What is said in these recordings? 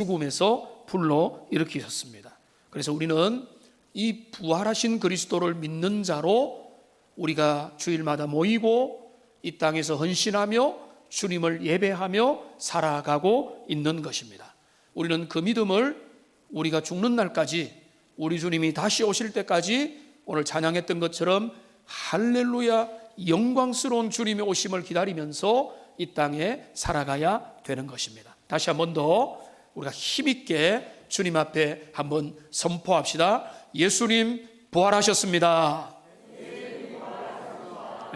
죽음에서 불러 일으키셨습니다. 그래서 우리는 이 부활하신 그리스도를 믿는 자로 우리가 주일마다 모이고 이 땅에서 헌신하며 주님을 예배하며 살아가고 있는 것입니다. 우리는 그 믿음을 우리가 죽는 날까지, 우리 주님이 다시 오실 때까지 오늘 찬양했던 것처럼 할렐루야 영광스러운 주님의 오심을 기다리면서 이 땅에 살아가야 되는 것입니다. 다시 한 번 더 우리가 힘있게 주님 앞에 한번 선포합시다. 예수님 부활하셨습니다.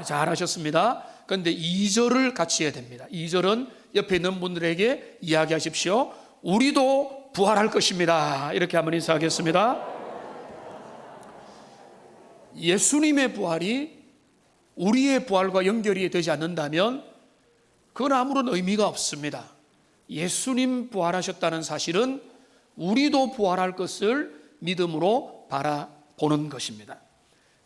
잘하셨습니다. 그런데 2절을 같이 해야 됩니다. 2절은 옆에 있는 분들에게 이야기하십시오. 우리도 부활할 것입니다. 이렇게 한번 인사하겠습니다. 예수님의 부활이 우리의 부활과 연결이 되지 않는다면 그건 아무런 의미가 없습니다. 예수님 부활하셨다는 사실은 우리도 부활할 것을 믿음으로 바라보는 것입니다.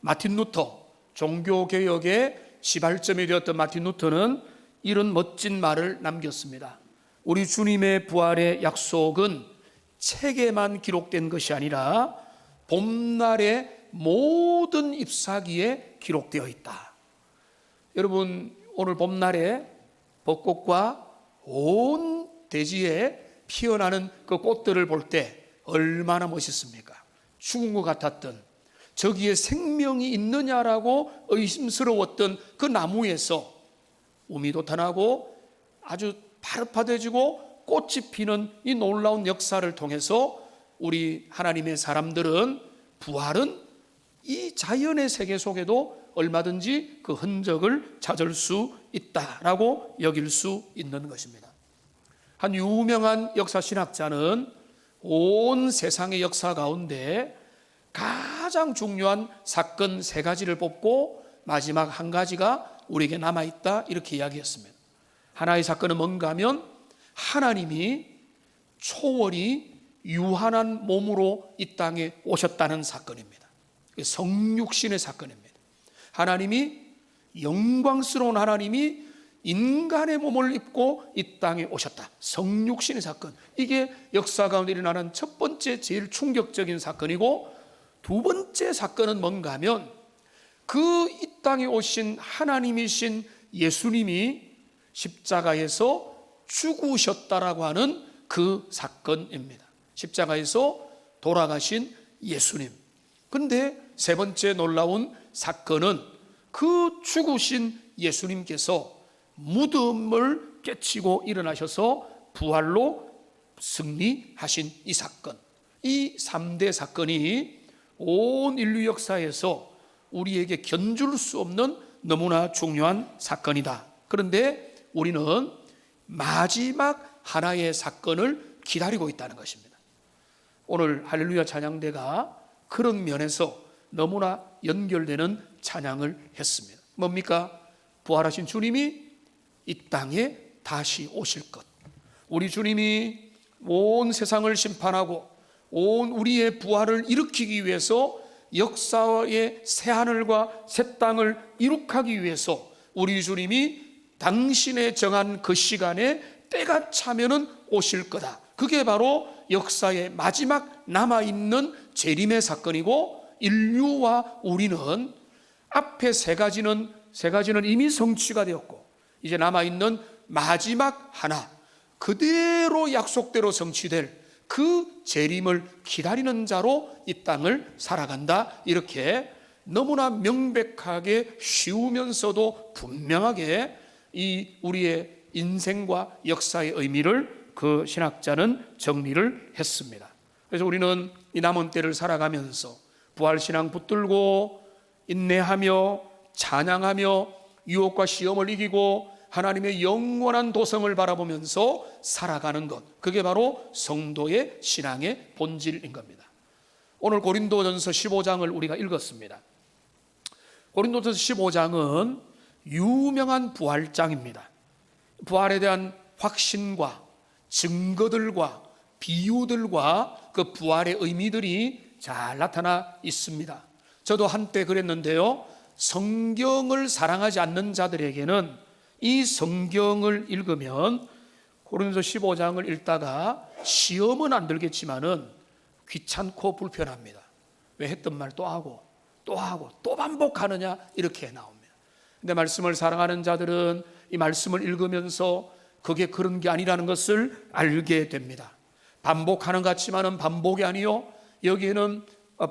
마틴 루터, 종교개혁의 시발점이 되었던 마틴 루터는 이런 멋진 말을 남겼습니다. 우리 주님의 부활의 약속은 책에만 기록된 것이 아니라 봄날의 모든 잎사귀에 기록되어 있다. 여러분, 오늘 봄날에 벚꽃과 온 대지에 피어나는 그 꽃들을 볼 때 얼마나 멋있습니까? 죽은 것 같았던, 저기에 생명이 있느냐라고 의심스러웠던 그 나무에서 우미 돋아나고 아주 파릇파릇해지고 꽃이 피는 이 놀라운 역사를 통해서 우리 하나님의 사람들은 부활은 이 자연의 세계 속에도 얼마든지 그 흔적을 찾을 수 있다라고 여길 수 있는 것입니다. 한 유명한 역사신학자는 온 세상의 역사 가운데 가장 중요한 사건 3가지를 뽑고 마지막 한 가지가 우리에게 남아있다 이렇게 이야기했습니다. 하나의 사건은 뭔가 하면 하나님이 초월이 유한한 몸으로 이 땅에 오셨다는 사건입니다. 성육신의 사건입니다. 하나님이, 영광스러운 하나님이 인간의 몸을 입고 이 땅에 오셨다. 성육신의 사건. 이게 역사 가운데 일어나는 첫 번째 제일 충격적인 사건이고, 두 번째 사건은 뭔가 하면 그 이 땅에 오신 하나님이신 예수님이 십자가에서 죽으셨다라고 하는 그 사건입니다. 십자가에서 돌아가신 예수님. 그런데 세 번째 놀라운 사건은 그 죽으신 예수님께서 무덤을 깨치고 일어나셔서 부활로 승리하신 이 사건. 이 3대 사건이 온 인류 역사에서 우리에게 견줄 수 없는 너무나 중요한 사건이다. 그런데 우리는 마지막 하나의 사건을 기다리고 있다는 것입니다. 오늘 할렐루야 찬양대가 그런 면에서 너무나 연결되는 찬양을 했습니다. 뭡니까? 부활하신 주님이 이 땅에 다시 오실 것. 우리 주님이 온 세상을 심판하고 온 우리의 부활을 일으키기 위해서 역사의 새하늘과 새 땅을 이룩하기 위해서 우리 주님이 당신의 정한 그 시간에 때가 차면은 오실 거다. 그게 바로 역사의 마지막 남아있는 재림의 사건이고, 인류와 우리는 앞에 세 가지는 이미 성취가 되었고 이제 남아있는 마지막 하나, 그대로 약속대로 성취될 그 재림을 기다리는 자로 이 땅을 살아간다. 이렇게 너무나 명백하게 쉬우면서도 분명하게 이 우리의 인생과 역사의 의미를 그 신학자는 정리를 했습니다. 그래서 우리는 이 남은 때를 살아가면서 부활신앙 붙들고 인내하며 찬양하며 유혹과 시험을 이기고 하나님의 영원한 도성을 바라보면서 살아가는 것, 그게 바로 성도의 신앙의 본질인 겁니다. 오늘 고린도전서 15장을 우리가 읽었습니다. 고린도전서 15장은 유명한 부활장입니다. 부활에 대한 확신과 증거들과 비유들과 그 부활의 의미들이 잘 나타나 있습니다. 저도 한때 그랬는데요, 성경을 사랑하지 않는 자들에게는 이 성경을 읽으면 고린도서 15장을 읽다가 시험은 안 들겠지만은 귀찮고 불편합니다. 왜 했던 말 또 하고 또 반복하느냐 이렇게 나옵니다. 근데 말씀을 사랑하는 자들은 이 말씀을 읽으면서 그게 그런 게 아니라는 것을 알게 됩니다. 반복하는 것 같지만은 반복이 아니요, 여기에는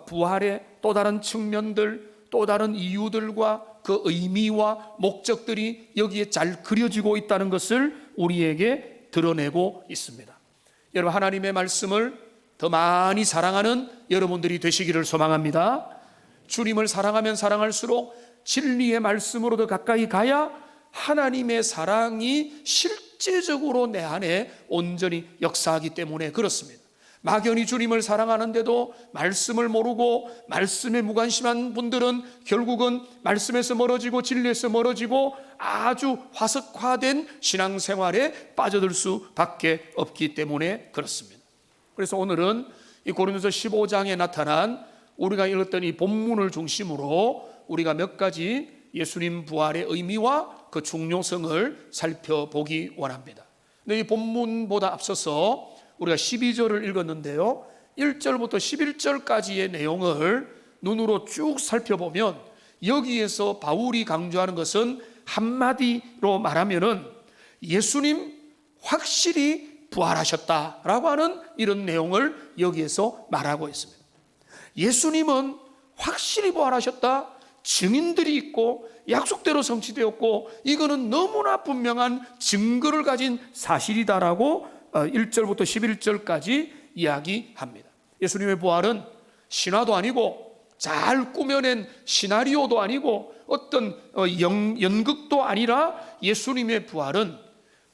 부활의 또 다른 측면들, 또 다른 이유들과 그 의미와 목적들이 여기에 잘 그려지고 있다는 것을 우리에게 드러내고 있습니다. 여러분, 하나님의 말씀을 더 많이 사랑하는 여러분들이 되시기를 소망합니다. 주님을 사랑하면 사랑할수록 진리의 말씀으로 더 가까이 가야 하나님의 사랑이 실제적으로 내 안에 온전히 역사하기 때문에 그렇습니다. 막연히 주님을 사랑하는데도 말씀을 모르고 말씀에 무관심한 분들은 결국은 말씀에서 멀어지고 진리에서 멀어지고 아주 화석화된 신앙생활에 빠져들 수밖에 없기 때문에 그렇습니다. 그래서 오늘은 이 고린도서 15장에 나타난 우리가 읽었던 이 본문을 중심으로 우리가 몇 가지 예수님 부활의 의미와 그 중요성을 살펴보기 원합니다. 근데 이 본문보다 앞서서 우리가 12절을 읽었는데요, 1절부터 11절까지의 내용을 눈으로 쭉 살펴보면 여기에서 바울이 강조하는 것은 한마디로 말하면은 예수님 확실히 부활하셨다라고 하는 이런 내용을 여기에서 말하고 있습니다. 예수님은 확실히 부활하셨다, 증인들이 있고 약속대로 성취되었고 이거는 너무나 분명한 증거를 가진 사실이다라고 1절부터 11절까지 이야기합니다. 예수님의 부활은 신화도 아니고 잘 꾸며낸 시나리오도 아니고 어떤 연극도 아니라 예수님의 부활은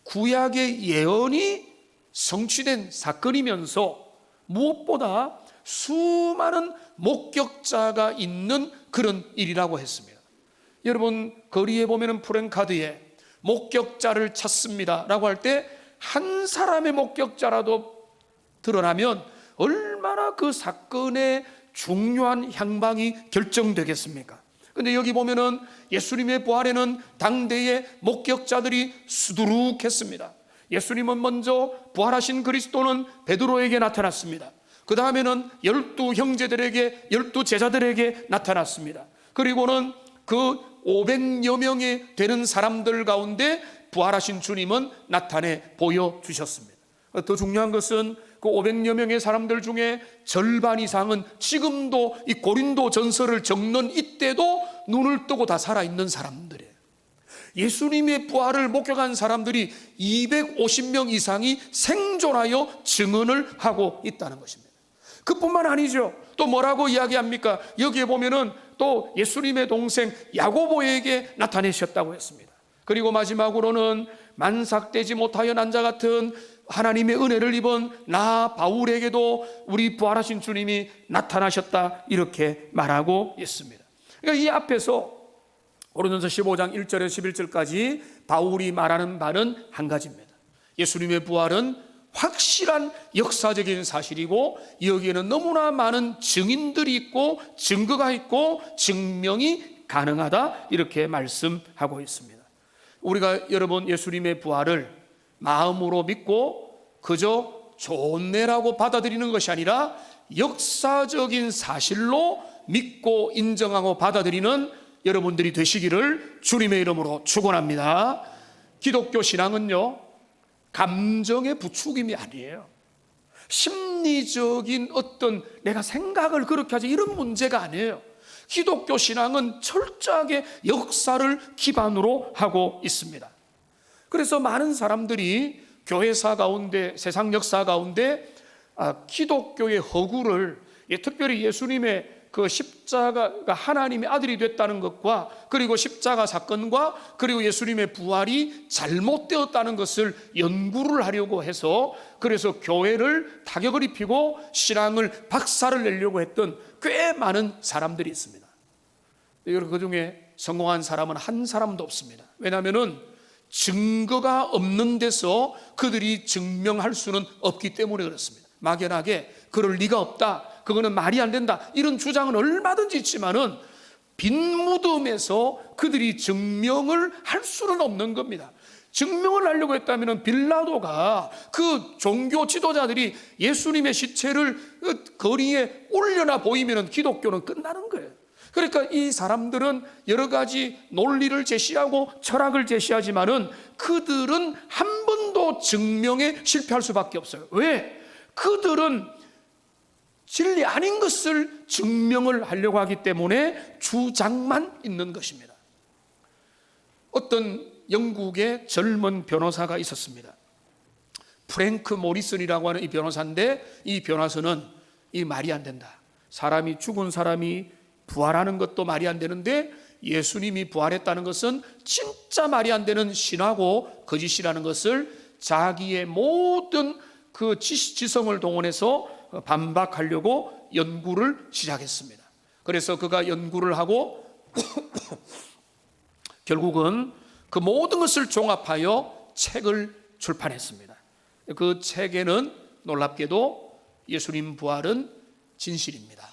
구약의 예언이 성취된 사건이면서 무엇보다 수많은 목격자가 있는 그런 일이라고 했습니다. 여러분, 거리에 보면은 프랜카드에 목격자를 찾습니다 라고 할 때 한 사람의 목격자라도 드러나면 얼마나 그 사건의 중요한 향방이 결정되겠습니까? 근데 여기 보면은 예수님의 부활에는 당대의 목격자들이 수두룩했습니다. 예수님은 먼저 부활하신 그리스도는 베드로에게 나타났습니다. 그 다음에는 12 형제들에게, 12 제자들에게 나타났습니다. 그리고는 그 500여 명이 되는 사람들 가운데 부활하신 주님은 나타내 보여주셨습니다. 더 중요한 것은 그 500여 명의 사람들 중에 절반 이상은 지금도 이 고린도 전서를 적는 이때도 눈을 뜨고 다 살아있는 사람들이에요. 예수님의 부활을 목격한 사람들이 250명 이상이 생존하여 증언을 하고 있다는 것입니다. 그뿐만 아니죠. 또 뭐라고 이야기합니까? 여기에 보면은 또 예수님의 동생 야고보에게 나타내셨다고 했습니다. 그리고 마지막으로는 만삭되지 못하여 난 자 같은 하나님의 은혜를 입은 나 바울에게도 우리 부활하신 주님이 나타나셨다 이렇게 말하고 있습니다. 그러니까 이 앞에서 고린도서 15장 1절에서 11절까지 바울이 말하는 바는 한 가지입니다. 예수님의 부활은 확실한 역사적인 사실이고 여기에는 너무나 많은 증인들이 있고 증거가 있고 증명이 가능하다 이렇게 말씀하고 있습니다. 우리가 여러분 예수님의 부활을 마음으로 믿고 그저 좋네라고 받아들이는 것이 아니라 역사적인 사실로 믿고 인정하고 받아들이는 여러분들이 되시기를 주님의 이름으로 축원합니다. 기독교 신앙은요, 감정의 부추김이 아니에요. 심리적인 어떤 내가 생각을 그렇게 하지 이런 문제가 아니에요. 기독교 신앙은 철저하게 역사를 기반으로 하고 있습니다. 그래서 많은 사람들이 교회사 가운데, 세상 역사 가운데 기독교의 허구를, 특별히 예수님의 그 십자가가 하나님의 아들이 됐다는 것과 그리고 십자가 사건과 그리고 예수님의 부활이 잘못되었다는 것을 연구를 하려고 해서 그래서 교회를 타격을 입히고 신앙을 박살을 내려고 했던 꽤 많은 사람들이 있습니다. 여러분, 그 중에 성공한 사람은 한 사람도 없습니다. 왜냐하면 증거가 없는 데서 그들이 증명할 수는 없기 때문에 그렇습니다. 막연하게 그럴 리가 없다, 그거는 말이 안 된다, 이런 주장은 얼마든지 있지만은 빈 무덤에서 그들이 증명을 할 수는 없는 겁니다. 증명을 하려고 했다면 빌라도가 그 종교 지도자들이 예수님의 시체를 거리에 올려놔 보이면 기독교는 끝나는 거예요. 그러니까 이 사람들은 여러 가지 논리를 제시하고 철학을 제시하지만은 그들은 한 번도 증명에 실패할 수밖에 없어요. 왜? 그들은 진리 아닌 것을 증명을 하려고 하기 때문에 주장만 있는 것입니다. 어떤 영국의 젊은 변호사가 있었습니다. 프랭크 모리슨이라고 하는 이 변호사인데, 이 변호사는 이 말이 안 된다. 사람이, 죽은 사람이 부활하는 것도 말이 안 되는데 예수님이 부활했다는 것은 진짜 말이 안 되는 신화고 거짓이라는 것을 자기의 모든 그 지성을 동원해서 반박하려고 연구를 시작했습니다. 그래서 그가 연구를 하고 결국은 그 모든 것을 종합하여 책을 출판했습니다. 그 책에는 놀랍게도 예수님 부활은 진실입니다,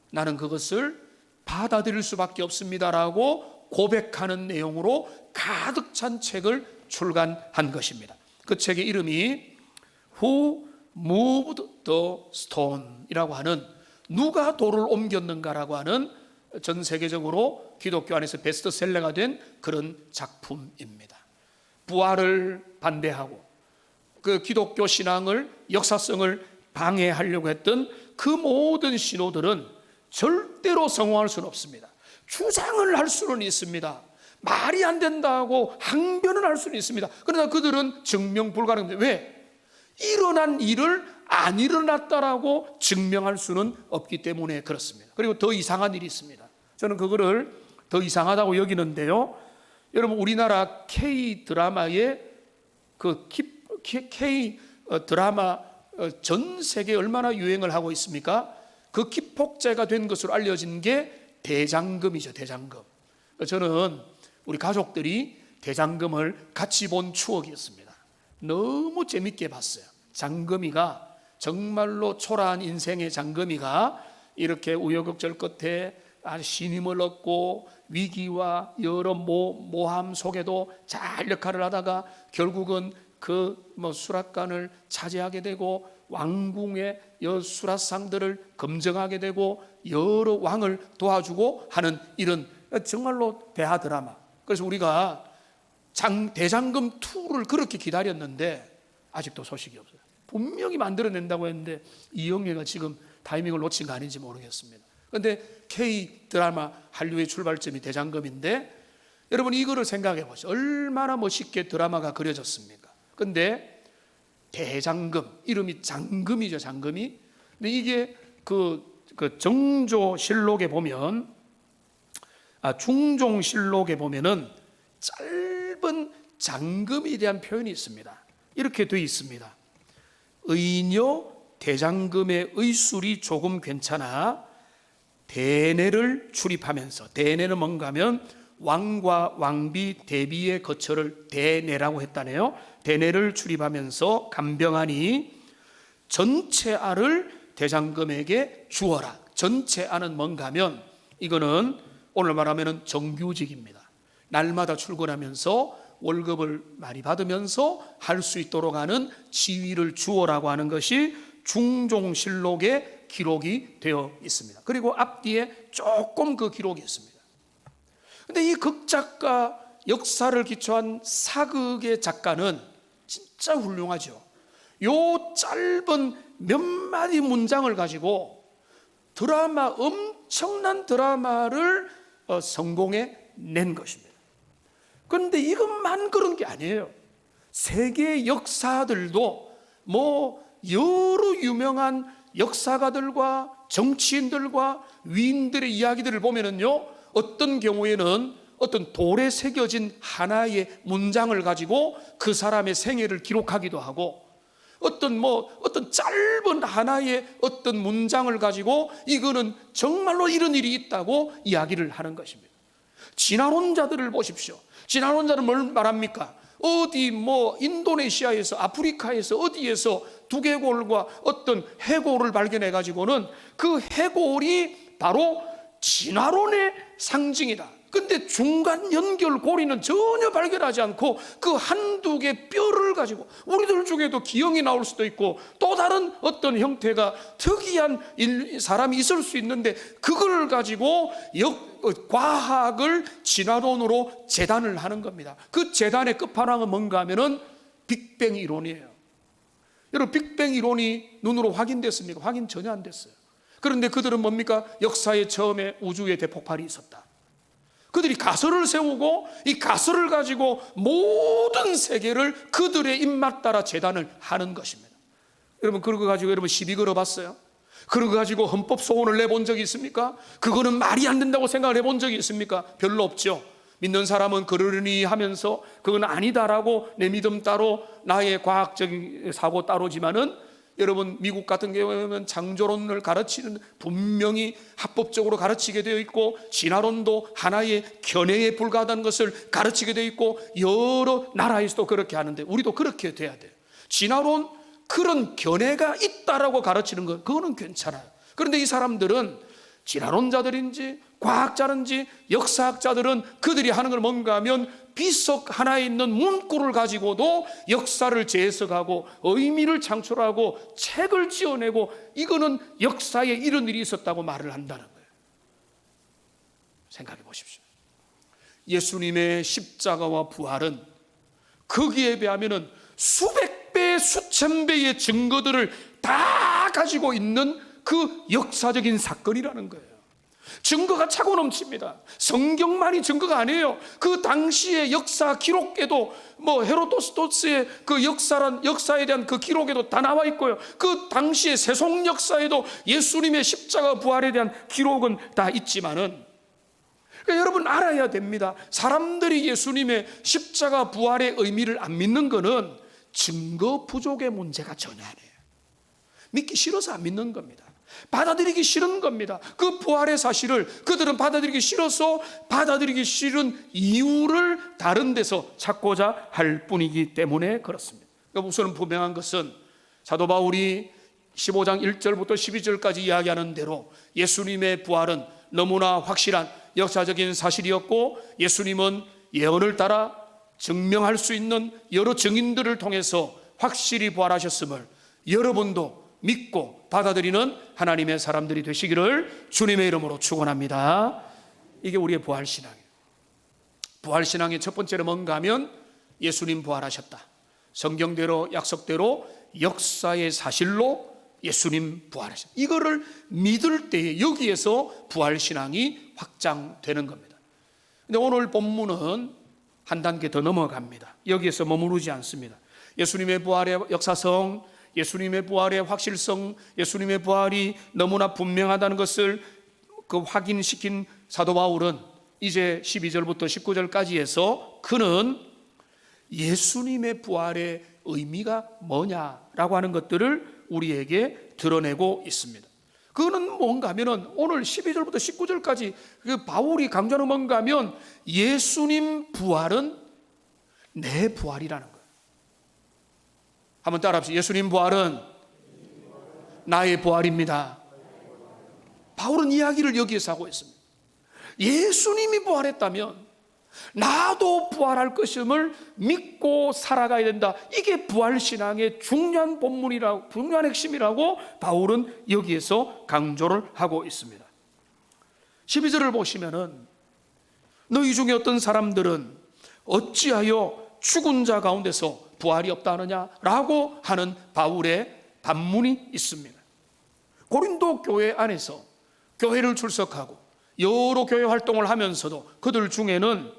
나는 그것을 받아들일 수밖에 없습니다라고 고백하는 내용으로 가득 찬 책을 출간한 것입니다. 그 책의 이름이 Who Moved the Stone 이라고 하는, 누가 돌을 옮겼는가라고 하는 전 세계적으로 기독교 안에서 베스트셀러가 된 그런 작품입니다. 부활을 반대하고 그 기독교 신앙을, 역사성을 방해하려고 했던 그 모든 신호들은 절대로 성공할 수는 없습니다. 주장을 할 수는 있습니다. 말이 안 된다고 항변을 할 수는 있습니다. 그러나 그들은 증명 불가능합니다. 왜? 일어난 일을 안 일어났다라고 증명할 수는 없기 때문에 그렇습니다. 그리고 더 이상한 일이 있습니다. 저는 그거를 더 이상하다고 여기는데요, 여러분 우리나라 K 드라마의 그 K 드라마 전 세계에 얼마나 유행을 하고 있습니까? 그 기폭제가 된 것으로 알려진 게 대장금이죠. 대장금. 저는 우리 가족들이 대장금을 같이 본 추억이 있습니다. 너무 재밌게 봤어요. 장금이가 정말로 초라한 인생의 장금이가 이렇게 우여곡절 끝에 신임을 얻고 위기와 여러 모함 속에도 잘 역할을 하다가 결국은 그 수락관을 차지하게 되고 왕궁의 수라상들을 검증하게 되고 여러 왕을 도와주고 하는 이런 정말로 대하 드라마. 그래서 우리가 대장금 2를 그렇게 기다렸는데 아직도 소식이 없어요. 분명히 만들어낸다고 했는데 이영애가 지금 타이밍을 놓친 거 아닌지 모르겠습니다. 그런데 K 드라마 한류의 출발점이 대장금인데, 여러분 이거를 생각해 보세요. 얼마나 멋있게 드라마가 그려졌습니까? 근데 대장금, 이름이 장금이죠. 장금이. 근데 이게 그 정조실록에 보면, 중종실록에 보면은 짧은 장금에 대한 표현이 있습니다. 이렇게 되어 있습니다. 의녀 대장금의 의술이 조금 괜찮아 대내를 출입하면서, 대내는 뭔가 하면 왕과 왕비 대비의 거처를 대내라고 했다네요. 대내를 출입하면서 간병하니 전체 알을 대장금에게 주어라. 전체 알은 뭔가 하면 이거는 오늘 말하면 정규직입니다. 날마다 출근하면서 월급을 많이 받으면서 할 수 있도록 하는 지위를 주어라고 하는 것이 중종실록에 기록이 되어 있습니다. 그리고 앞뒤에 조금 그 기록이 있습니다. 근데 이 극작가, 역사를 기초한 사극의 작가는 진짜 훌륭하죠. 요 짧은 몇 마디 문장을 가지고 엄청난 드라마를 성공해 낸 것입니다. 그런데 이것만 그런 게 아니에요. 세계 역사들도 여러 유명한 역사가들과 정치인들과 위인들의 이야기들을 보면은요, 어떤 경우에는 어떤 돌에 새겨진 하나의 문장을 가지고 그 사람의 생애를 기록하기도 하고, 어떤 짧은 하나의 어떤 문장을 가지고 이거는 정말로 이런 일이 있다고 이야기를 하는 것입니다. 진화론자들을 보십시오. 진화론자는 뭘 말합니까? 어디 인도네시아에서, 아프리카에서 어디에서 두개골과 어떤 해골을 발견해 가지고는 그 해골이 바로 진화론의 상징이다. 근데 중간 연결 고리는 전혀 발견하지 않고 그 한두 개 뼈를 가지고, 우리들 중에도 기형이 나올 수도 있고 또 다른 어떤 형태가 특이한 사람이 있을 수 있는데, 그걸 가지고 과학을 진화론으로 재단을 하는 겁니다. 그 재단의 끝판왕은 뭔가 하면은 빅뱅 이론이에요. 여러분, 빅뱅 이론이 눈으로 확인됐습니까? 확인 전혀 안 됐어요. 그런데 그들은 뭡니까? 역사의 처음에 우주의 대폭발이 있었다. 그들이 가설을 세우고 이 가설을 가지고 모든 세계를 그들의 입맛 따라 재단을 하는 것입니다. 여러분, 그런 거 가지고 여러분 시비 걸어봤어요? 그런 거 가지고 헌법 소원을 내본 적이 있습니까? 그거는 말이 안 된다고 생각을 해본 적이 있습니까? 별로 없죠. 믿는 사람은 그러려니 하면서 그건 아니다라고 내 믿음 따로 나의 과학적인 사고 따로지만은, 여러분, 미국 같은 경우에는 창조론을 가르치는, 분명히 합법적으로 가르치게 되어 있고, 진화론도 하나의 견해에 불과하다는 것을 가르치게 되어 있고, 여러 나라에서도 그렇게 하는데 우리도 그렇게 돼야 돼요. 진화론, 그런 견해가 있다라고 가르치는 것, 그거는 괜찮아요. 그런데 이 사람들은 진화론자들인지 과학자인지 역사학자들은 그들이 하는 걸 뭔가 하면 비석 하나에 있는 문구를 가지고도 역사를 재해석하고 의미를 창출하고 책을 지어내고, 이거는 역사에 이런 일이 있었다고 말을 한다는 거예요. 생각해 보십시오. 예수님의 십자가와 부활은 거기에 비하면 수백 배, 수천 배의 증거들을 다 가지고 있는 그 역사적인 사건이라는 거예요. 증거가 차고 넘칩니다. 성경만이 증거가 아니에요. 그 당시의 역사 기록에도 헤로도스토스의 그 역사에 대한 그 기록에도 다 나와 있고요. 그 당시의 세속 역사에도 예수님의 십자가 부활에 대한 기록은 다 있지만은, 그러니까 여러분 알아야 됩니다. 사람들이 예수님의 십자가 부활의 의미를 안 믿는 거는 증거 부족의 문제가 전혀 아니에요. 믿기 싫어서 안 믿는 겁니다. 받아들이기 싫은 겁니다. 그 부활의 사실을 그들은 받아들이기 싫어서 받아들이기 싫은 이유를 다른 데서 찾고자 할 뿐이기 때문에 그렇습니다. 그러니까 우선 분명한 것은 사도 바울이 15장 1절부터 12절까지 이야기하는 대로 예수님의 부활은 너무나 확실한 역사적인 사실이었고, 예수님은 예언을 따라 증명할 수 있는 여러 증인들을 통해서 확실히 부활하셨음을 여러분도 믿고 받아들이는 하나님의 사람들이 되시기를 주님의 이름으로 축원합니다. 이게 우리의 부활신앙이에요. 부활신앙의 첫 번째는 뭔가 하면 예수님 부활하셨다. 성경대로 약속대로 역사의 사실로 예수님 부활하셨다. 이거를 믿을 때에 여기에서 부활신앙이 확장되는 겁니다. 근데 오늘 본문은 한 단계 더 넘어갑니다. 여기에서 머무르지 않습니다. 예수님의 부활의 역사성, 예수님의 부활의 확실성, 예수님의 부활이 너무나 분명하다는 것을 확인시킨 사도 바울은 이제 12절부터 19절까지 해서 그는 예수님의 부활의 의미가 뭐냐라고 하는 것들을 우리에게 드러내고 있습니다. 그거는 뭔가 하면은 오늘 12절부터 19절까지 그 바울이 강조하는 뭔가 하면 예수님 부활은 내 부활이라는 거예요. 한번 따라합시다. 예수님 부활은 나의 부활입니다. 바울은 이야기를 여기에서 하고 있습니다. 예수님이 부활했다면 나도 부활할 것임을 믿고 살아가야 된다. 이게 부활신앙의 중요한 본문이라고, 중요한 핵심이라고 바울은 여기에서 강조를 하고 있습니다. 12절을 보시면은 너희 중에 어떤 사람들은 어찌하여 죽은 자 가운데서 부활이 없다 하느냐라고 하는 바울의 반문이 있습니다. 고린도 교회 안에서 교회를 출석하고 여러 교회 활동을 하면서도 그들 중에는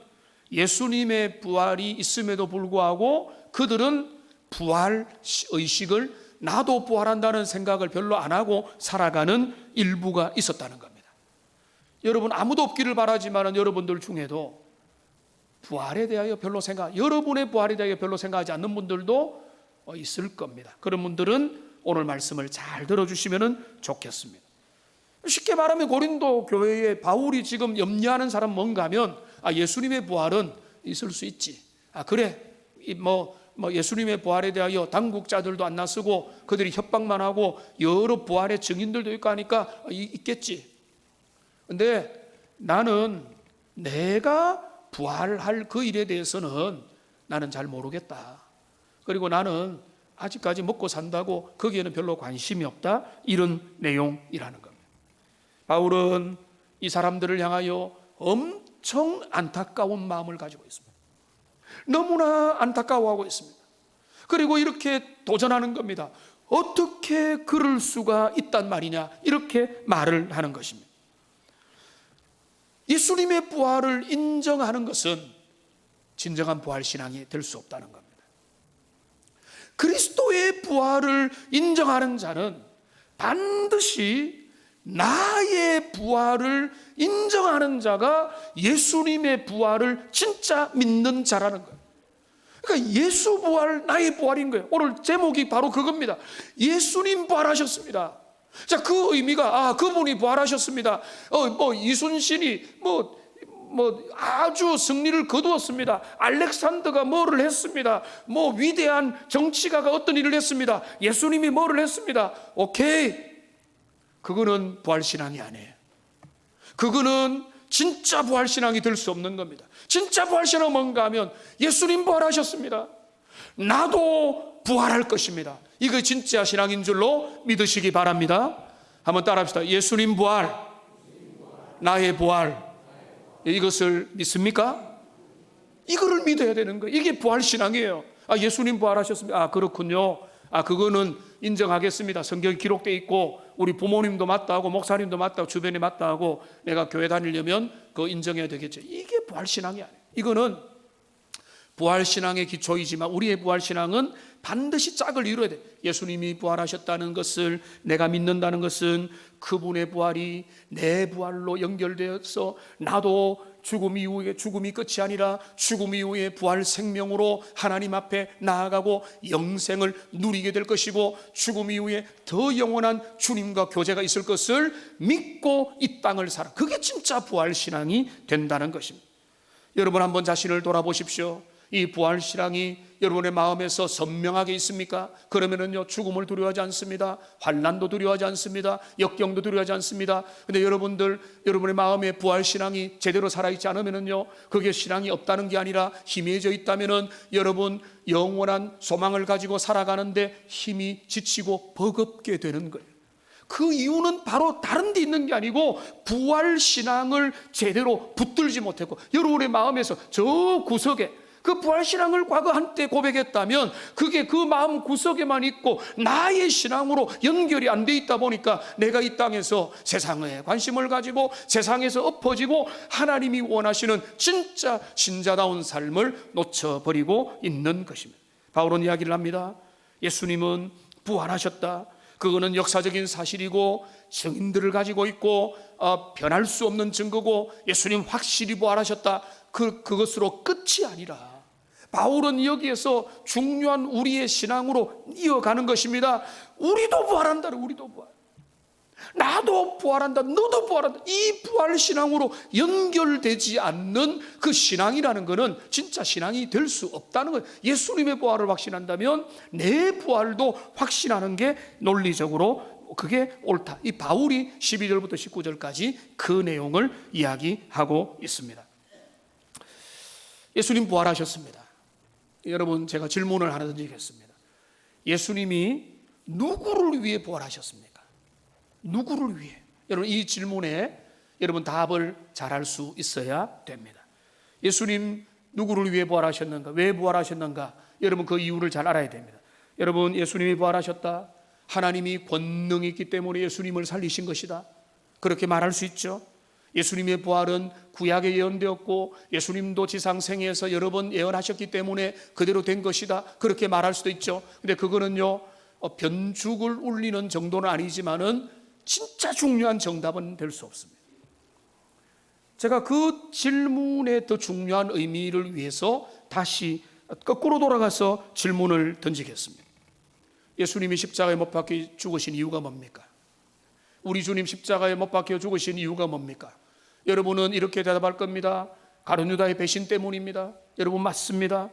예수님의 부활이 있음에도 불구하고 그들은 부활 의식을 나도 부활한다는 생각을 별로 안 하고 살아가는 일부가 있었다는 겁니다. 여러분 아무도 없기를 바라지만 여러분들 중에도 부활에 대하여 별로 여러분의 부활에 대하여 별로 생각하지 않는 분들도 있을 겁니다. 그런 분들은 오늘 말씀을 잘 들어주시면 좋겠습니다. 쉽게 말하면 고린도 교회에 바울이 지금 염려하는 사람 뭔가 하면 예수님의 부활은 있을 수 있지. 그래 예수님의 부활에 대하여 당국자들도 안 나서고 그들이 협박만 하고 여러 부활의 증인들도 있고 하니까 있겠지. 근데 나는 내가 부활할 그 일에 대해서는 나는 잘 모르겠다. 그리고 나는 아직까지 먹고 산다고 거기에는 별로 관심이 없다. 이런 내용이라는 겁니다. 바울은 이 사람들을 향하여 엄청 안타까운 마음을 가지고 있습니다. 너무나 안타까워하고 있습니다. 그리고 이렇게 도전하는 겁니다. 어떻게 그럴 수가 있단 말이냐, 이렇게 말을 하는 것입니다. 예수님의 부활을 인정하는 것은 진정한 부활신앙이 될 수 없다는 겁니다. 그리스도의 부활을 인정하는 자는 반드시 나의 부활을 인정하는 자가 예수님의 부활을 진짜 믿는 자라는 거예요. 그러니까 예수 부활, 나의 부활인 거예요. 오늘 제목이 바로 그겁니다. 예수님 부활하셨습니다. 자, 그 의미가 그분이 부활하셨습니다. 이순신이 아주 승리를 거두었습니다. 알렉산더가 뭐를 했습니다. 위대한 정치가가 어떤 일을 했습니다. 예수님이 뭐를 했습니다. 오케이, 그거는 부활신앙이 아니에요. 그거는 진짜 부활신앙이 될 수 없는 겁니다. 진짜 부활신앙은 뭔가 하면 예수님 부활하셨습니다. 나도 부활할 것입니다. 이거 진짜 신앙인 줄로 믿으시기 바랍니다. 한번 따라합시다. 예수님 부활, 나의 부활. 이것을 믿습니까? 이거를 믿어야 되는 거예요. 이게 부활신앙이에요. 예수님 부활하셨습니다. 그렇군요. 그거는 인정하겠습니다. 성경에 기록되어 있고 우리 부모님도 맞다고 목사님도 맞다고 주변에 맞다고 내가 교회 다니려면 그거 인정해야 되겠죠. 이게 부활신앙이 아니에요. 이거는 부활신앙의 기초이지만 우리의 부활신앙은 반드시 짝을 이루어야 돼. 예수님이 부활하셨다는 것을 내가 믿는다는 것은 그분의 부활이 내 부활로 연결되어서 나도 죽음 이후에 죽음이 끝이 아니라 죽음 이후에 부활 생명으로 하나님 앞에 나아가고 영생을 누리게 될 것이고 죽음 이후에 더 영원한 주님과 교제가 있을 것을 믿고 이 땅을 살아. 그게 진짜 부활신앙이 된다는 것입니다. 여러분 한번 자신을 돌아보십시오. 이 부활신앙이 여러분의 마음에서 선명하게 있습니까? 그러면은요, 죽음을 두려워하지 않습니다. 환난도 두려워하지 않습니다. 역경도 두려워하지 않습니다. 근데 여러분의 마음에 부활신앙이 제대로 살아있지 않으면은요, 그게 신앙이 없다는 게 아니라 희미해져 있다면은 여러분 영원한 소망을 가지고 살아가는데 힘이 지치고 버겁게 되는 거예요. 그 이유는 바로 다른 데 있는 게 아니고 부활신앙을 제대로 붙들지 못했고 여러분의 마음에서 저 구석에 그 부활신앙을 과거 한때 고백했다면 그게 그 마음 구석에만 있고 나의 신앙으로 연결이 안 돼 있다 보니까 내가 이 땅에서 세상에 관심을 가지고 세상에서 엎어지고 하나님이 원하시는 진짜 신자다운 삶을 놓쳐버리고 있는 것입니다. 바울은 이야기를 합니다. 예수님은 부활하셨다. 그거는 역사적인 사실이고 증인들을 가지고 있고 변할 수 없는 증거고 예수님 확실히 부활하셨다. 그것으로 끝이 아니라 바울은 여기에서 중요한 우리의 신앙으로 이어가는 것입니다. 우리도 부활한다. 우리도 부활. 나도 부활한다. 너도 부활한다. 이 부활 신앙으로 연결되지 않는 그 신앙이라는 것은 진짜 신앙이 될 수 없다는 거예요. 예수님의 부활을 확신한다면 내 부활도 확신하는 게 논리적으로 그게 옳다. 이 바울이 12절부터 19절까지 그 내용을 이야기하고 있습니다. 예수님 부활하셨습니다. 여러분 제가 질문을 하나 던지겠습니다. 예수님이 누구를 위해 부활하셨습니까? 누구를 위해? 여러분 이 질문에 여러분 답을 잘할 수 있어야 됩니다. 예수님 누구를 위해 부활하셨는가? 왜 부활하셨는가? 여러분 그 이유를 잘 알아야 됩니다. 여러분 예수님이 부활하셨다. 하나님이 권능이 있기 때문에 예수님을 살리신 것이다. 그렇게 말할 수 있죠. 예수님의 부활은 구약에 예언되었고 예수님도 지상생애에서 여러 번 예언하셨기 때문에 그대로 된 것이다. 그렇게 말할 수도 있죠. 근데 그거는요 변죽을 울리는 정도는 아니지만은 진짜 중요한 정답은 될 수 없습니다. 제가 그 질문의 더 중요한 의미를 위해서 다시 거꾸로 돌아가서 질문을 던지겠습니다. 예수님이 십자가에 못 박혀 죽으신 이유가 뭡니까? 우리 주님 십자가에 못 박혀 죽으신 이유가 뭡니까? 여러분은 이렇게 대답할 겁니다. 가룟 유다의 배신 때문입니다. 여러분 맞습니다.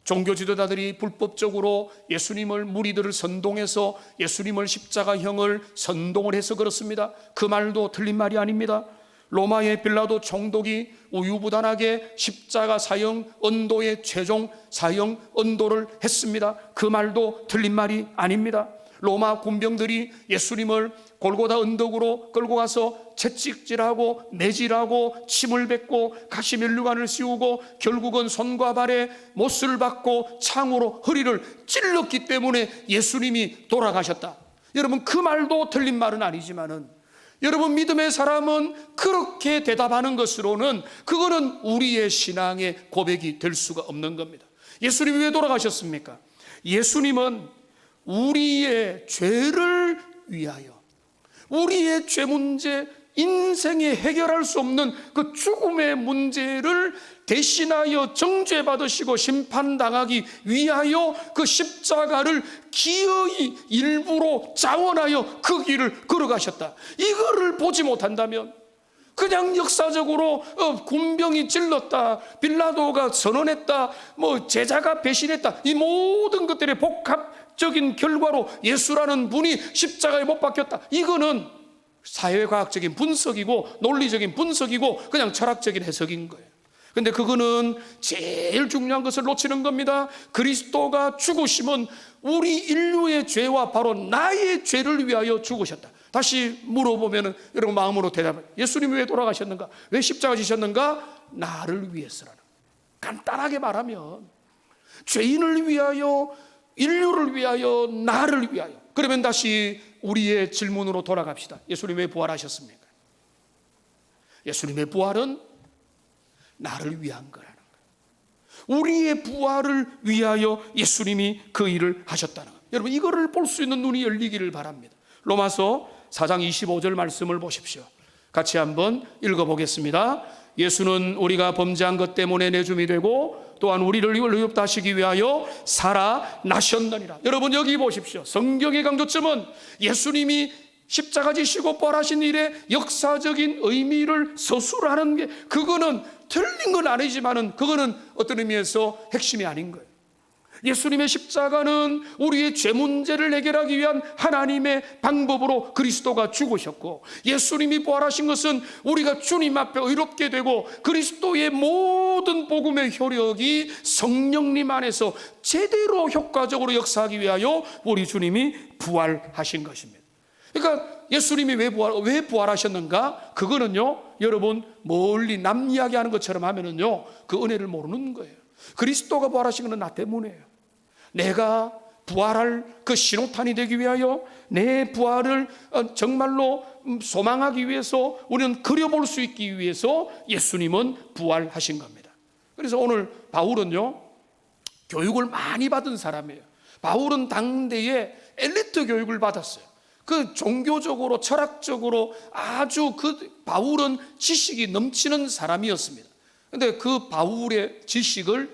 종교 지도자들이 불법적으로 예수님을 무리들을 선동해서 예수님을 십자가형을 선동을 해서 그렇습니다. 그 말도 틀린 말이 아닙니다. 로마의 빌라도 총독이 우유부단하게 십자가 사형 언도의 최종 사형 언도를 했습니다. 그 말도 틀린 말이 아닙니다. 로마 군병들이 예수님을 골고다 언덕으로 끌고 가서 채찍질하고 매질하고 침을 뱉고 가시면류관을 씌우고 결국은 손과 발에 못을 박고 창으로 허리를 찔렀기 때문에 예수님이 돌아가셨다. 여러분, 그 말도 틀린 말은 아니지만은, 여러분, 믿음의 사람은 그렇게 대답하는 것으로는 그거는 우리의 신앙의 고백이 될 수가 없는 겁니다. 예수님이 왜 돌아가셨습니까? 예수님은 우리의 죄를 위하여, 우리의 죄 문제, 인생에 해결할 수 없는 그 죽음의 문제를 대신하여 정죄받으시고 심판당하기 위하여 그 십자가를 기어이 일부러 자원하여 그 길을 걸어가셨다. 이거를 보지 못한다면 그냥 역사적으로 군병이 찔렀다, 빌라도가 선언했다, 제자가 배신했다, 이 모든 것들의 복합적인 결과로 예수라는 분이 십자가에 못 박혔다, 이거는 사회과학적인 분석이고 논리적인 분석이고 그냥 철학적인 해석인 거예요. 근데 그거는 제일 중요한 것을 놓치는 겁니다. 그리스도가 죽으심은 우리 인류의 죄와 바로 나의 죄를 위하여 죽으셨다. 다시 물어보면 여러분 마음으로 대답해. 예수님이 왜 돌아가셨는가? 왜 십자가 지셨는가? 나를 위해서라는. 간단하게 말하면 죄인을 위하여, 인류를 위하여, 나를 위하여. 그러면 다시 우리의 질문으로 돌아갑시다. 예수님 왜 부활하셨습니까? 예수님의 부활은 나를 위한 거라는 거예요. 우리의 부활을 위하여 예수님이 그 일을 하셨다는 거예요. 여러분, 이거를 볼 수 있는 눈이 열리기를 바랍니다. 로마서 4장 25절 말씀을 보십시오. 같이 한번 읽어보겠습니다. 예수는 우리가 범죄한 것 때문에 내줌이 되고 또한 우리를 의롭다 하시기 위하여 살아나셨느니라. 여러분, 여기 보십시오. 성경의 강조점은 예수님이 십자가 지시고 부활하신 일의 역사적인 의미를 서술하는 게, 그거는 틀린 건 아니지만은 그거는 어떤 의미에서 핵심이 아닌 거예요. 예수님의 십자가는 우리의 죄 문제를 해결하기 위한 하나님의 방법으로 그리스도가 죽으셨고, 예수님이 부활하신 것은 우리가 주님 앞에 의롭게 되고 그리스도의 모든 복음의 효력이 성령님 안에서 제대로 효과적으로 역사하기 위하여 우리 주님이 부활하신 것입니다. 그러니까 예수님이 왜 부활하셨는가? 그거는요, 여러분 멀리 남 이야기하는 것처럼 하면은요 그 은혜를 모르는 거예요. 그리스도가 부활하신 것은 나 때문이에요. 내가 부활할 그 신호탄이 되기 위하여, 내 부활을 정말로 소망하기 위해서, 우리는 그려볼 수 있기 위해서 예수님은 부활하신 겁니다. 그래서 오늘 바울은요 교육을 많이 받은 사람이에요. 바울은 당대에 엘리트 교육을 받았어요. 그 종교적으로 철학적으로 아주 바울은 지식이 넘치는 사람이었습니다. 근데 그 바울의 지식을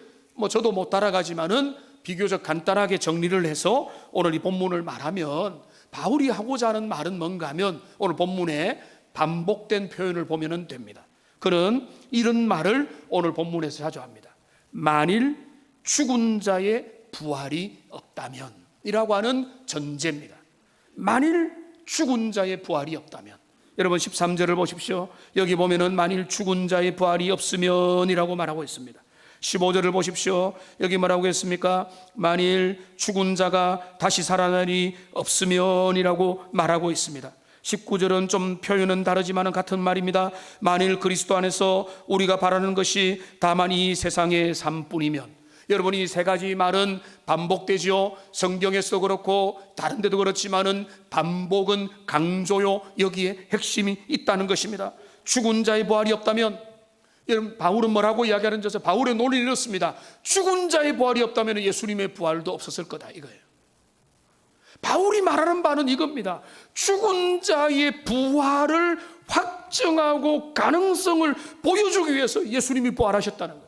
저도 못 따라가지만은 비교적 간단하게 정리를 해서 오늘 이 본문을 말하면, 바울이 하고자 하는 말은 뭔가 하면 오늘 본문에 반복된 표현을 보면 됩니다. 그는 이런 말을 오늘 본문에서 자주 합니다. 만일 죽은 자의 부활이 없다면 이라고 하는 전제입니다. 만일 죽은 자의 부활이 없다면. 여러분 13절을 보십시오. 여기 보면은 만일 죽은 자의 부활이 없으면 이라고 말하고 있습니다. 15절을 보십시오. 여기 뭐라고 했습니까? 만일 죽은 자가 다시 살아나리 없으면 이라고 말하고 있습니다. 19절은 좀 표현은 다르지만 같은 말입니다. 만일 그리스도 안에서 우리가 바라는 것이 다만 이 세상의 삶뿐이면. 여러분, 이 세 가지 말은 반복되지요. 성경에서 그렇고 다른 데도 그렇지만은 반복은 강조요. 여기에 핵심이 있다는 것입니다. 죽은 자의 부활이 없다면, 여러분 바울은 뭐라고 이야기하는 줄 아세요? 바울의 논리는 이렇습니다. 죽은 자의 부활이 없다면 예수님의 부활도 없었을 거다, 이거예요. 바울이 말하는 바는 이겁니다. 죽은 자의 부활을 확증하고 가능성을 보여주기 위해서 예수님이 부활하셨다는 거예요.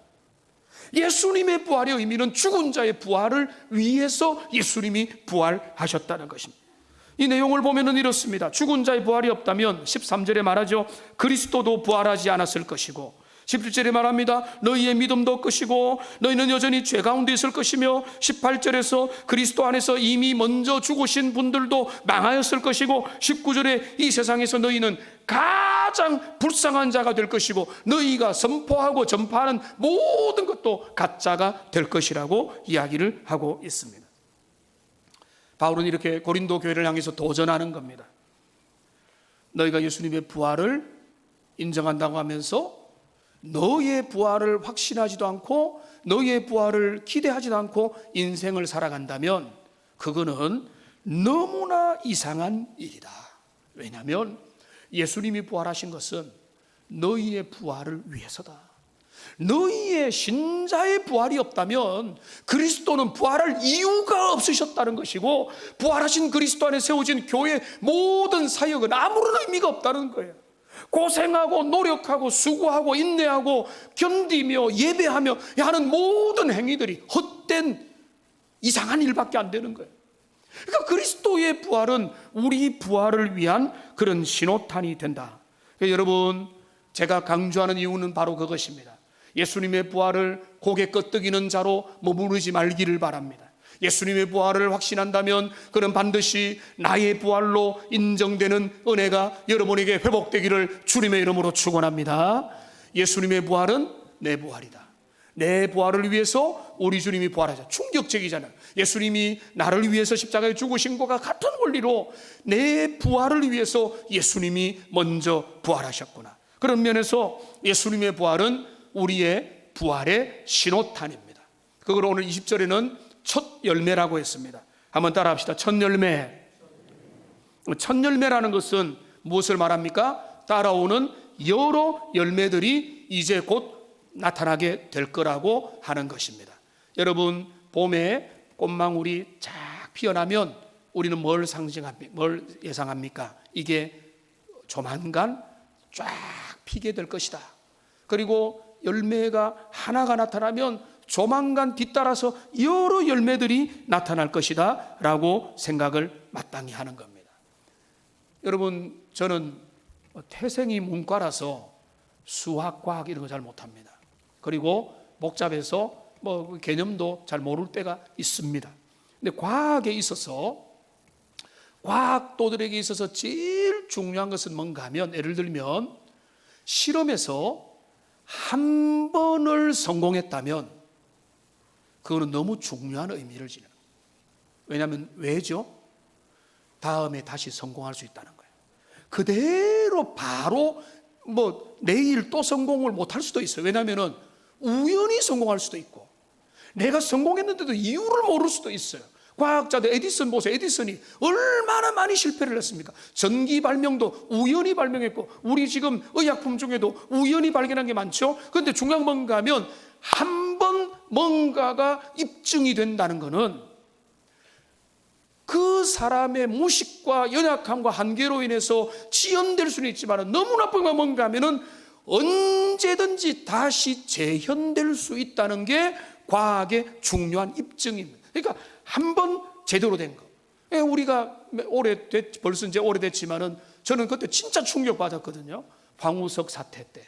예수님의 부활의 의미는 죽은 자의 부활을 위해서 예수님이 부활하셨다는 것입니다. 이 내용을 보면 이렇습니다. 죽은 자의 부활이 없다면 13절에 말하죠. 그리스도도 부활하지 않았을 것이고 17절에 말합니다. 너희의 믿음도 끝이고 너희는 여전히 죄 가운데 있을 것이며 18절에서 그리스도 안에서 이미 먼저 죽으신 분들도 망하였을 것이고 19절에 이 세상에서 너희는 가장 불쌍한 자가 될 것이고 너희가 선포하고 전파하는 모든 것도 가짜가 될 것이라고 이야기를 하고 있습니다. 바울은 이렇게 고린도 교회를 향해서 도전하는 겁니다. 너희가 예수님의 부활을 인정한다고 하면서 너희의 부활을 확신하지도 않고 너희의 부활을 기대하지도 않고 인생을 살아간다면 그거는 너무나 이상한 일이다. 왜냐하면 예수님이 부활하신 것은 너희의 부활을 위해서다. 너희의 신자의 부활이 없다면 그리스도는 부활할 이유가 없으셨다는 것이고 부활하신 그리스도 안에 세워진 교회의 모든 사역은 아무런 의미가 없다는 거예요. 고생하고 노력하고 수고하고 인내하고 견디며 예배하며 하는 모든 행위들이 헛된 이상한 일밖에 안 되는 거예요. 그러니까 그리스도의 부활은 우리 부활을 위한 그런 신호탄이 된다. 그러니까 여러분, 제가 강조하는 이유는 바로 그것입니다. 예수님의 부활을 고개 끄덕이는 자로 머무르지 말기를 바랍니다. 예수님의 부활을 확신한다면 그는 반드시 나의 부활로 인정되는 은혜가 여러분에게 회복되기를 주님의 이름으로 축원합니다. 예수님의 부활은 내 부활이다. 내 부활을 위해서 우리 주님이 부활하자. 충격적이잖아요. 예수님이 나를 위해서 십자가에 죽으신 것과 같은 원리로 내 부활을 위해서 예수님이 먼저 부활하셨구나. 그런 면에서 예수님의 부활은 우리의 부활의 신호탄입니다. 그걸 오늘 20절에는 첫 열매라고 했습니다. 한번 따라 합시다. 첫 열매. 첫 열매라는 것은 무엇을 말합니까? 따라오는 여러 열매들이 이제 곧 나타나게 될 거라고 하는 것입니다. 여러분, 봄에 꽃망울이 쫙 피어나면 우리는 뭘 상징합니까? 뭘 예상합니까? 이게 조만간 쫙 피게 될 것이다. 그리고 열매가 하나가 나타나면 조만간 뒤따라서 여러 열매들이 나타날 것이다 라고 생각을 마땅히 하는 겁니다. 여러분, 저는 태생이 문과라서 수학, 과학 이런 거 잘 못합니다. 그리고 복잡해서 개념도 잘 모를 때가 있습니다. 근데 과학에 있어서, 과학도들에게 있어서 제일 중요한 것은 뭔가 하면, 예를 들면 실험에서 한 번을 성공했다면 그거는 너무 중요한 의미를 지니는 거예요. 왜냐하면 왜죠? 다음에 다시 성공할 수 있다는 거예요. 그대로 바로 내일 또 성공을 못할 수도 있어요. 왜냐하면 우연히 성공할 수도 있고 내가 성공했는데도 이유를 모를 수도 있어요. 과학자들 에디슨 보세요. 에디슨이 얼마나 많이 실패를 했습니까? 전기 발명도 우연히 발명했고 우리 지금 의약품 중에도 우연히 발견한 게 많죠. 그런데 중요한 뭔가 하면 한 번 뭔가가 입증이 된다는 것은 그 사람의 무식과 연약함과 한계로 인해서 지연될 수는 있지만 너무 나쁜 건 뭔가 하면은 언제든지 다시 재현될 수 있다는 게 과학의 중요한 입증입니다. 그러니까 한 번 제대로 된 거. 우리가 벌써 이제 오래됐지만은 저는 그때 진짜 충격받았거든요. 방우석 사태 때.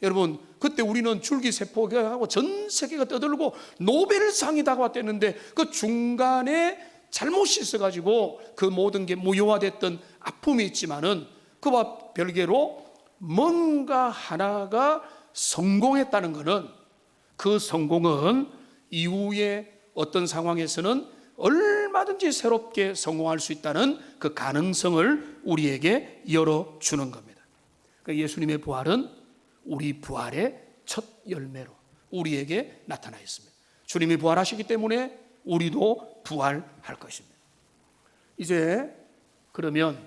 여러분, 그때 우리는 줄기세포하고 전 세계가 떠들고 노벨상이 다가왔댔는데 그 중간에 잘못이 있어가지고 그 모든 게 무효화됐던 아픔이 있지만은 그와 별개로 뭔가 하나가 성공했다는 것은 그 성공은 이후에 어떤 상황에서는 얼마든지 새롭게 성공할 수 있다는 그 가능성을 우리에게 열어주는 겁니다. 그러니까 예수님의 부활은 우리 부활의 첫 열매로 우리에게 나타나 있습니다. 주님이 부활하시기 때문에 우리도 부활할 것입니다. 이제 그러면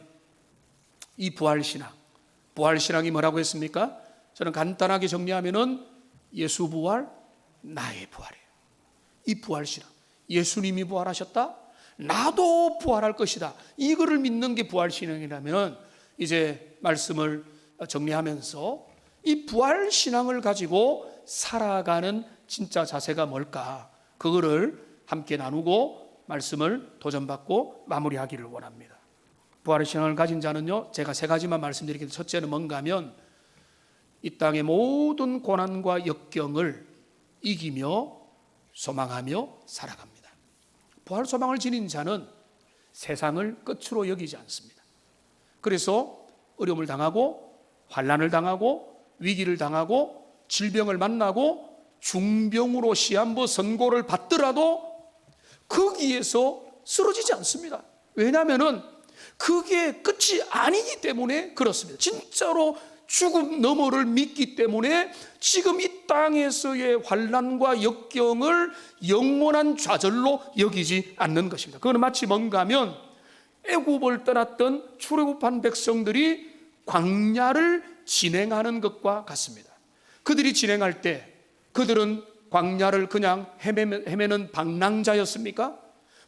이 부활신앙이 뭐라고 했습니까? 저는 간단하게 정리하면은 예수 부활, 나의 부활이에요. 이 부활신앙, 예수님이 부활하셨다, 나도 부활할 것이다, 이거를 믿는 게 부활신앙이라면 이제 말씀을 정리하면서 이 부활신앙을 가지고 살아가는 진짜 자세가 뭘까, 그거를 함께 나누고 말씀을 도전받고 마무리하기를 원합니다. 부활신앙을 가진 자는요, 제가 세 가지만 말씀드리겠습니다. 첫째는 뭔가 하면 이 땅의 모든 고난과 역경을 이기며 소망하며 살아갑니다. 부활 소망을 지닌 자는 세상을 끝으로 여기지 않습니다. 그래서 어려움을 당하고 환난을 당하고 위기를 당하고 질병을 만나고 중병으로 시한부 선고를 받더라도 거기에서 쓰러지지 않습니다. 왜냐하면 그게 끝이 아니기 때문에 그렇습니다. 진짜로 죽음 너머를 믿기 때문에 지금 이 땅에서의 환난과 역경을 영원한 좌절로 여기지 않는 것입니다. 그건 마치 뭔가 하면 애굽을 떠났던 출애굽한 백성들이 광야를 진행하는 것과 같습니다. 그들이 진행할 때 그들은 광야를 그냥 헤매는 방랑자였습니까?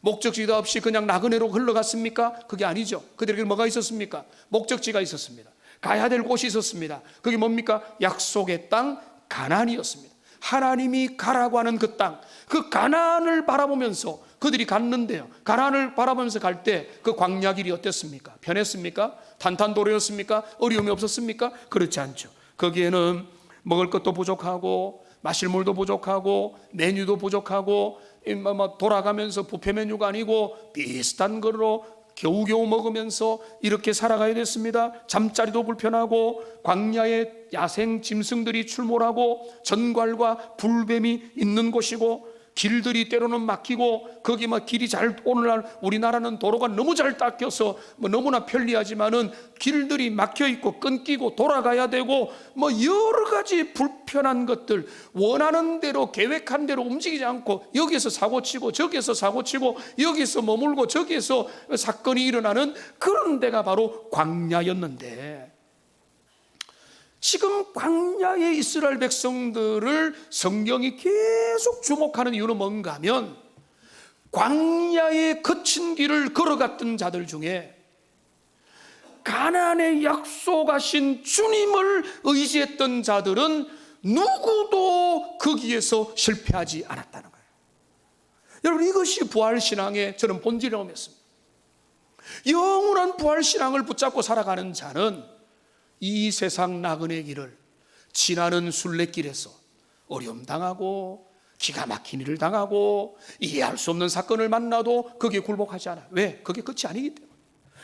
목적지도 없이 그냥 나그네로 흘러갔습니까? 그게 아니죠. 그들에게 뭐가 있었습니까? 목적지가 있었습니다. 가야 될 곳이 있었습니다. 그게 뭡니까? 약속의 땅 가나안이었습니다. 하나님이 가라고 하는 그 땅, 그 가나안을 바라보면서 그들이 갔는데요, 가나안을 바라보면서 갈 때 그 광야 길이 어땠습니까? 편했습니까? 탄탄도로였습니까? 어려움이 없었습니까? 그렇지 않죠. 거기에는 먹을 것도 부족하고 마실 물도 부족하고 메뉴도 부족하고 돌아가면서 뷔페 메뉴가 아니고 비슷한 걸로 겨우겨우 먹으면서 이렇게 살아가야 됐습니다. 잠자리도 불편하고 광야에 야생 짐승들이 출몰하고 전갈과 불뱀이 있는 곳이고 길들이 때로는 막히고 거기 길이 잘, 오늘날 우리나라는 도로가 너무 잘 닦여서 너무나 편리하지만은 길들이 막혀 있고 끊기고 돌아가야 되고 여러 가지 불편한 것들, 원하는 대로 계획한 대로 움직이지 않고 여기서 사고치고 저기서 사고치고 여기서 머물고 저기서 사건이 일어나는 그런 데가 바로 광야였는데, 지금 광야의 이스라엘 백성들을 성경이 계속 주목하는 이유는 뭔가 하면, 광야의 거친 길을 걸어갔던 자들 중에 가나안의 약속하신 주님을 의지했던 자들은 누구도 거기에서 실패하지 않았다는 거예요. 여러분, 이것이 부활신앙의 저는 본질이라고 믿습니다. 영원한 부활신앙을 붙잡고 살아가는 자는 이 세상 나그네 길을 지나는 순례길에서 어려움 당하고 기가 막힌 일을 당하고 이해할 수 없는 사건을 만나도 거기에 굴복하지 않아요. 왜? 그게 끝이 아니기 때문에.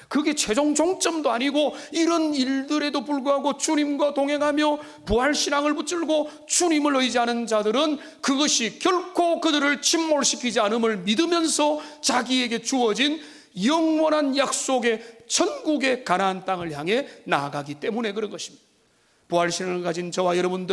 그게 최종 종점도 아니고, 이런 일들에도 불구하고 주님과 동행하며 부활신앙을 붙들고 주님을 의지하는 자들은 그것이 결코 그들을 침몰시키지 않음을 믿으면서 자기에게 주어진 영원한 약속의 천국의 가나안 땅을 향해 나아가기 때문에 그런 것입니다. 부활신앙을 가진 저와 여러분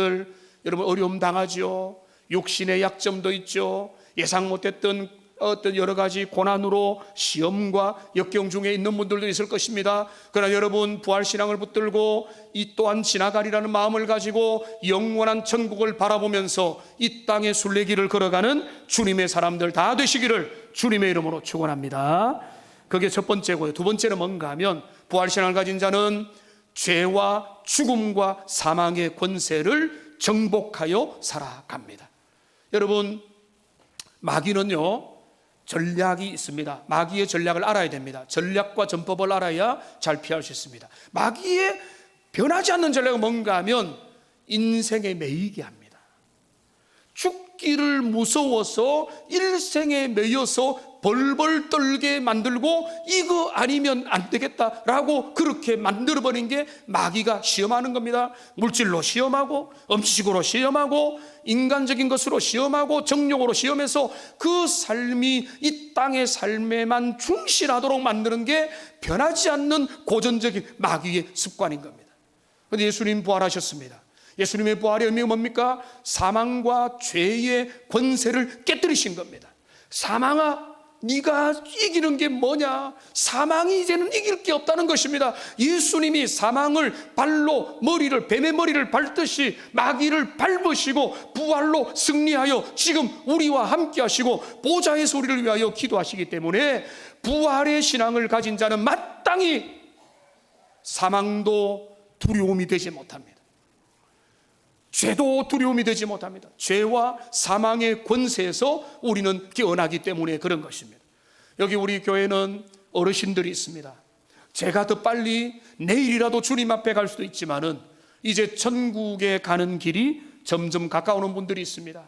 어려움 당하죠. 육신의 약점도 있죠. 예상 못했던 어떤 여러 가지 고난으로 시험과 역경 중에 있는 분들도 있을 것입니다. 그러나 여러분, 부활신앙을 붙들고 이 또한 지나가리라는 마음을 가지고 영원한 천국을 바라보면서 이 땅의 순례길을 걸어가는 주님의 사람들 다 되시기를 주님의 이름으로 축원합니다. 그게 첫 번째고요. 두 번째는 뭔가 하면, 부활신앙을 가진 자는 죄와 죽음과 사망의 권세를 정복하여 살아갑니다. 여러분, 마귀는요 전략이 있습니다. 마귀의 전략을 알아야 됩니다. 전략과 전법을 알아야 잘 피할 수 있습니다. 마귀의 변하지 않는 전략은 뭔가 하면 인생에 매이게 합니다. 죽기를 무서워서 일생에 매여서 벌벌 떨게 만들고 이거 아니면 안 되겠다라고 그렇게 만들어버린 게 마귀가 시험하는 겁니다. 물질로 시험하고 음식으로 시험하고 인간적인 것으로 시험하고 정욕으로 시험해서 그 삶이 이 땅의 삶에만 충실하도록 만드는 게 변하지 않는 고전적인 마귀의 습관인 겁니다. 그런데 예수님 부활하셨습니다. 예수님의 부활의 의미가 뭡니까? 사망과 죄의 권세를 깨뜨리신 겁니다. 사망아, 네가 이기는 게 뭐냐? 사망이 이제는 이길 게 없다는 것입니다. 예수님이 사망을 발로 뱀의 머리를 밟듯이 마귀를 밟으시고 부활로 승리하여 지금 우리와 함께 하시고 보좌에서 우리를 위하여 기도하시기 때문에 부활의 신앙을 가진 자는 마땅히 사망도 두려움이 되지 못합니다. 죄도 두려움이 되지 못합니다. 죄와 사망의 권세에서 우리는 깨어나기 때문에 그런 것입니다. 여기 우리 교회는 어르신들이 있습니다. 제가 더 빨리 내일이라도 주님 앞에 갈 수도 있지만은 이제 천국에 가는 길이 점점 가까워오는 분들이 있습니다.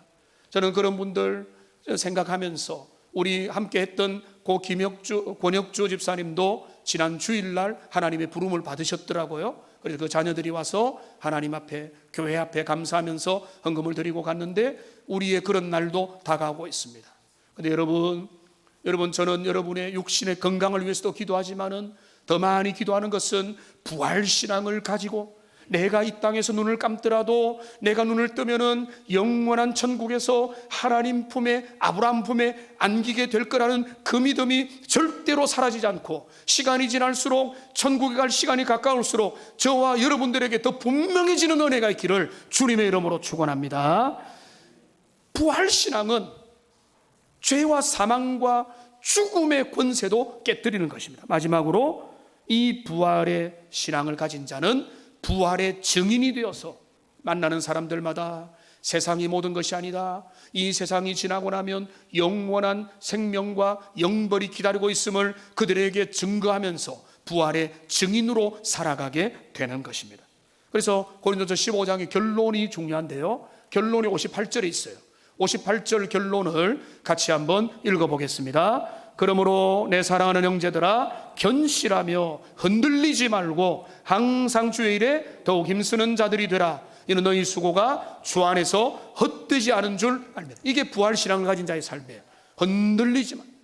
저는 그런 분들 생각하면서 우리 함께 했던 권혁주 집사님도 지난 주일날 하나님의 부름을 받으셨더라고요. 그래서 그 자녀들이 와서 하나님 앞에, 교회 앞에 감사하면서 헌금을 드리고 갔는데 우리의 그런 날도 다가오고 있습니다. 근데 여러분, 저는 여러분의 육신의 건강을 위해서도 기도하지만은 더 많이 기도하는 것은 부활신앙을 가지고 내가 이 땅에서 눈을 감더라도 내가 눈을 뜨면은 영원한 천국에서 하나님 품에, 아브라함 품에 안기게 될 거라는 그 믿음이 절대로 사라지지 않고, 시간이 지날수록, 천국에 갈 시간이 가까울수록 저와 여러분들에게 더 분명해지는 은혜가 있기를 주님의 이름으로 축원합니다. 부활신앙은 죄와 사망과 죽음의 권세도 깨뜨리는 것입니다. 마지막으로 이 부활의 신앙을 가진 자는 부활의 증인이 되어서 만나는 사람들마다 세상이 모든 것이 아니다, 이 세상이 지나고 나면 영원한 생명과 영벌이 기다리고 있음을 그들에게 증거하면서 부활의 증인으로 살아가게 되는 것입니다. 그래서 고린도서 15장의 결론이 중요한데요, 결론이 58절에 있어요. 58절 결론을 같이 한번 읽어보겠습니다. 그러므로 내 사랑하는 형제들아, 견실하며 흔들리지 말고 항상 주의 일에 더욱 힘쓰는 자들이 되라. 이는 너희 수고가 주 안에서 헛되지 않은 줄 알면. 이게 부활신앙을 가진 자의 삶이에요.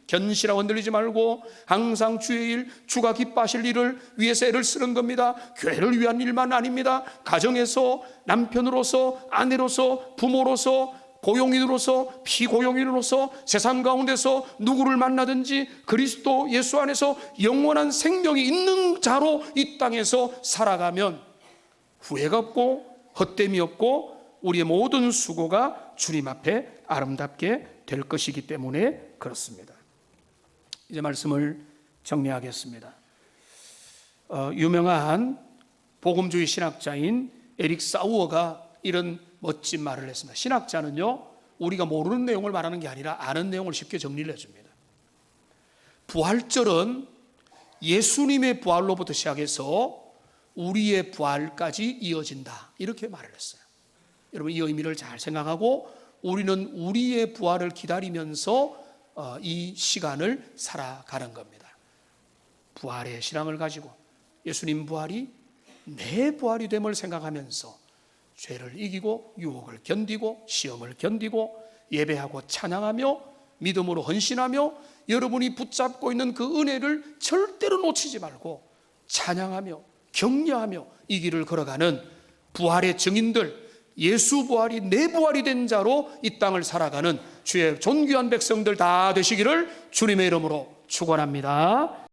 견실하고 흔들리지 말고 항상 주의 일, 주가 기뻐하실 일을 위해서 애를 쓰는 겁니다. 교회를 위한 일만 아닙니다. 가정에서, 남편으로서, 아내로서, 부모로서, 고용인으로서, 피고용인으로서, 세상 가운데서 누구를 만나든지 그리스도 예수 안에서 영원한 생명이 있는 자로 이 땅에서 살아가면 후회가 없고 헛됨이 없고 우리의 모든 수고가 주님 앞에 아름답게 될 것이기 때문에 그렇습니다. 이제 말씀을 정리하겠습니다. 유명한 복음주의 신학자인 에릭 사우어가 이런 멋진 말을 했습니다. 신학자는요, 우리가 모르는 내용을 말하는 게 아니라 아는 내용을 쉽게 정리를 해줍니다. 부활절은 예수님의 부활로부터 시작해서 우리의 부활까지 이어진다, 이렇게 말을 했어요. 여러분, 이 의미를 잘 생각하고 우리는 우리의 부활을 기다리면서 이 시간을 살아가는 겁니다. 부활의 신앙을 가지고 예수님 부활이 내 부활이 됨을 생각하면서 죄를 이기고 유혹을 견디고 시험을 견디고 예배하고 찬양하며 믿음으로 헌신하며 여러분이 붙잡고 있는 그 은혜를 절대로 놓치지 말고 찬양하며 격려하며 이 길을 걸어가는 부활의 증인들, 예수 부활이 내 부활이 된 자로 이 땅을 살아가는 주의 존귀한 백성들 다 되시기를 주님의 이름으로 축원합니다.